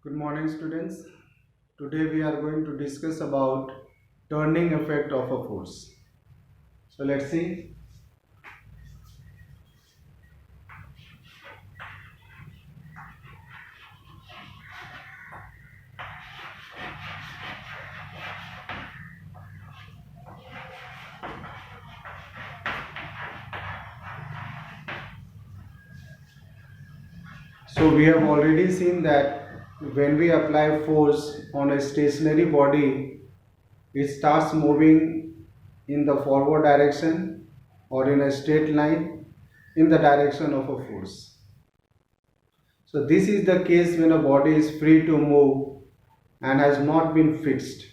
Good morning, students. Today we are going to discuss about turning effect of a force. So let's see. So we have already seen that when we apply force on a stationary body, it starts moving in the forward direction or in a straight line in the direction of a force. So this is the case when a body is free to move and has not been fixed.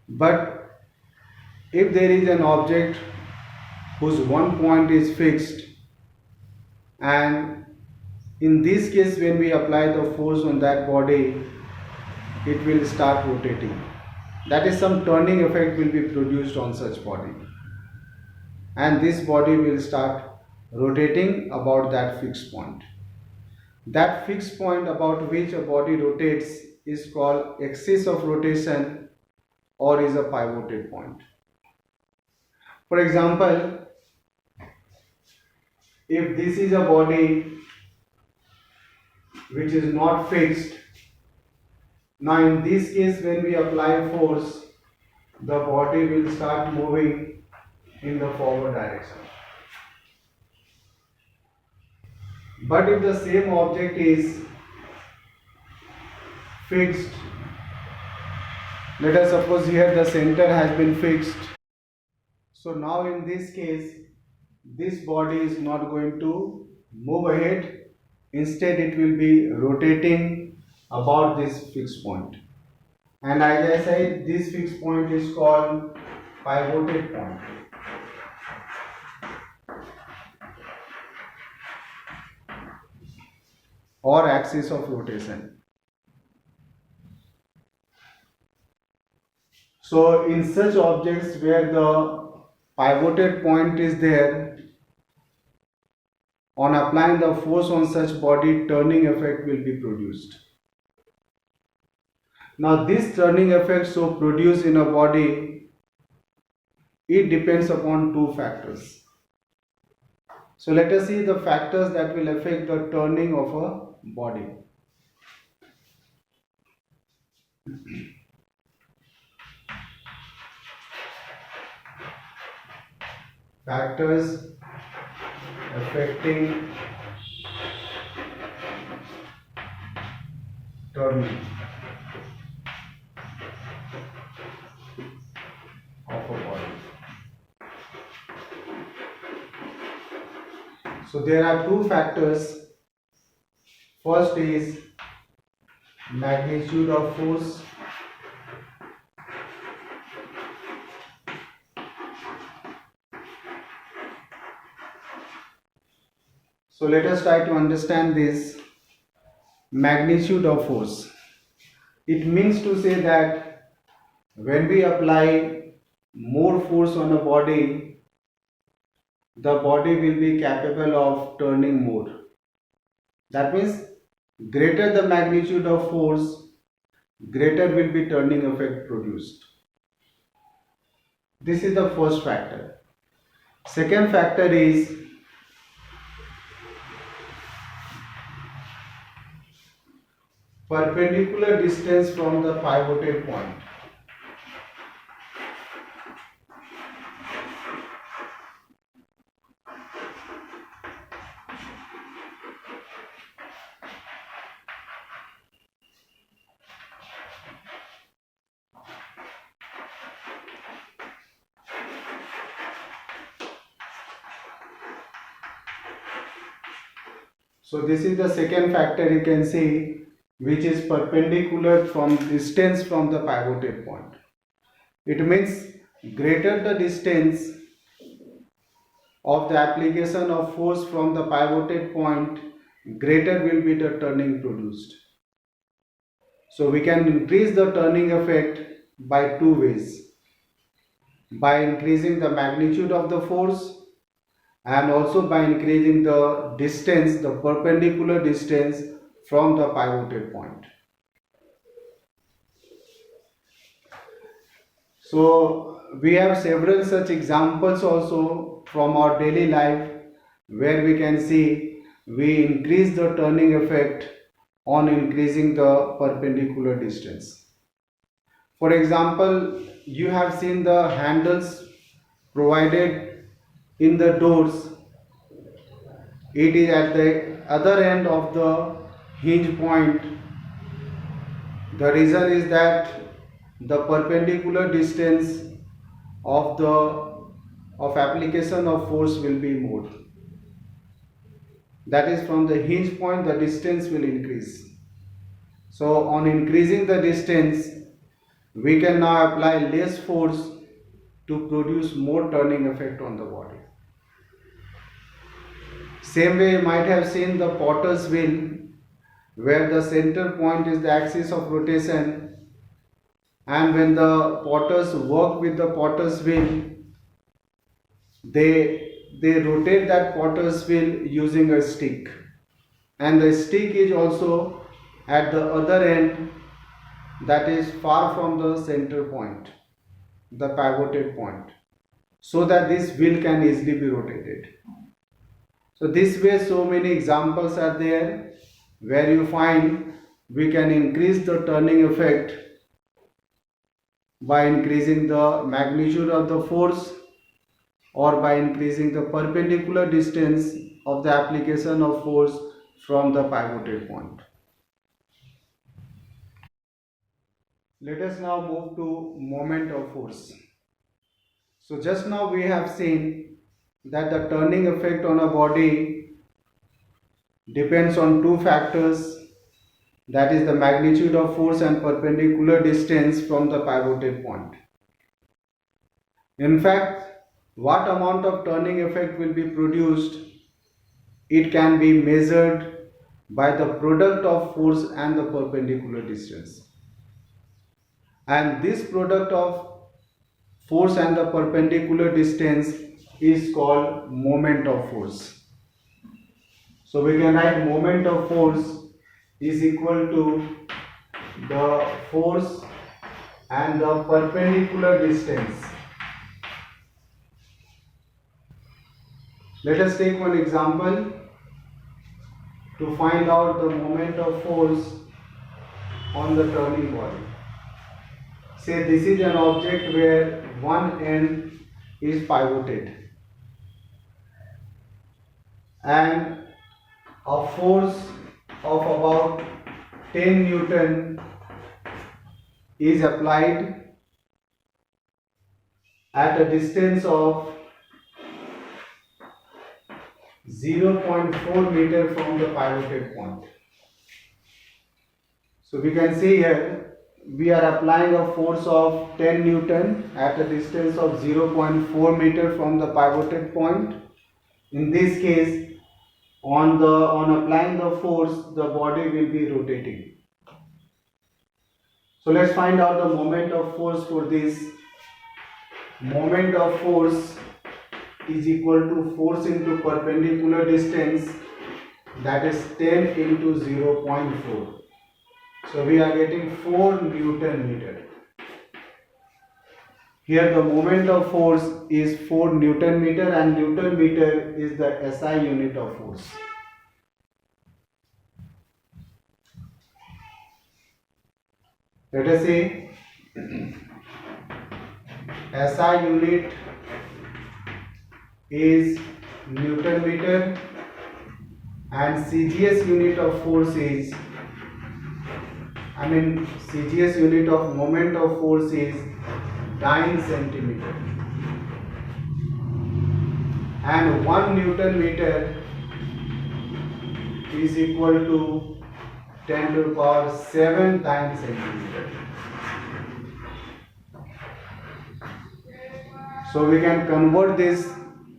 But if there is an object whose one point is fixed, and in this case when we apply the force on that body, it will start rotating. That is, some turning effect will be produced on such body, and this body will start rotating about that fixed point. That fixed point about which a body rotates is called axis of rotation or is a pivoted point. For example, if this is a body which is not fixed, now in this case when we apply force, the body will start moving in the forward direction. But if the same object is fixed, let us suppose here the center has been fixed. So now in this case, this body is not going to move ahead. Instead, it will be rotating about this fixed point. And as I said, this fixed point is called pivoted point. Or axis of rotation. So in such objects where the pivoted point is there, on applying the force on such body, turning effect will be produced. Now this turning effect so produced in a body, it depends upon two factors. So let us see the factors that will affect the turning of a body. Factors affecting turning of a body. So there are two factors. First is magnitude of force. So let us try to understand this magnitude of force. It means to say that when we apply more force on a body, the body will be capable of turning more. That means greater the magnitude of force, greater will be turning effect produced. This is the first factor. Second factor is perpendicular distance from the pivoted point. So this is the second factor you can see, which is perpendicular from distance from the pivoted point. It means greater the distance of the application of force from the pivoted point, greater will be the turning produced. So we can increase the turning effect by two ways. By increasing the magnitude of the force and also by increasing the distance, the perpendicular distance from the pivoted point. So we have several such examples also from our daily life where we can see we increase the turning effect on increasing the perpendicular distance. For example, you have seen the handles provided in the doors. It is at the other end of the hinge point. The reason is that the perpendicular distance of application of force will be more. That is, from the hinge point the distance will increase. So on increasing the distance, we can now apply less force to produce more turning effect on the body. Same way you might have seen the potter's wheel, where the center point is the axis of rotation, and when the potters work with the potter's wheel, they rotate that potter's wheel using a stick, and the stick is also at the other end, that is far from the center point, the pivoted point, so that this wheel can easily be rotated. So this way so many examples are there where you find we can increase the turning effect by increasing the magnitude of the force or by increasing the perpendicular distance of the application of force from the pivoted point. Let us now move to moment of force. So just now we have seen that the turning effect on a body depends on two factors, that is the magnitude of force and perpendicular distance from the pivoted point. In fact, what amount of turning effect will be produced, it can be measured by the product of force and the perpendicular distance. And this product of force and the perpendicular distance is called moment of force. So we can write moment of force is equal to the force and the perpendicular distance. Let us take one example to find out the moment of force on the turning body. Say this is an object where one end is pivoted and a force of about 10 Newton is applied at a distance of 0.4 meter from the pivoted point. So we can see here we are applying a force of 10 Newton at a distance of 0.4 meter from the pivoted point. In this case, on applying the force, the body will be rotating. So let's find out the moment of force for this. Moment of force is equal to force into perpendicular distance, that is 10 into 0.4. So we are getting 4 Newton meter. Here the moment of force is 4 Newton meter, and Newton meter is the SI unit of force. Let us say SI unit is Newton meter and CGS unit of force is, CGS unit of moment of force is dyne centimeter, and 1 Newton meter is equal to 10 to the power 7 dyne centimeter. So we can convert this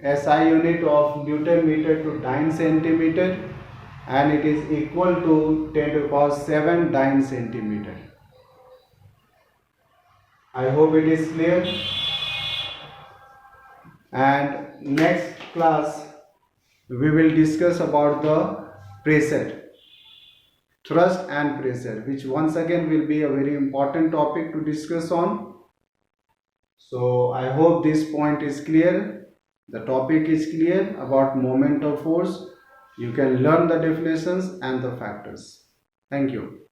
SI unit of Newton meter to dyne centimeter, and it is equal to 10 to the power 7 dyne centimeter. I hope it is clear. And next class we will discuss about the pressure. thrust and pressure, which once again will be a very important topic to discuss on. So I hope this point is clear. The topic is clear about moment of force. You can learn the definitions and the factors. Thank you.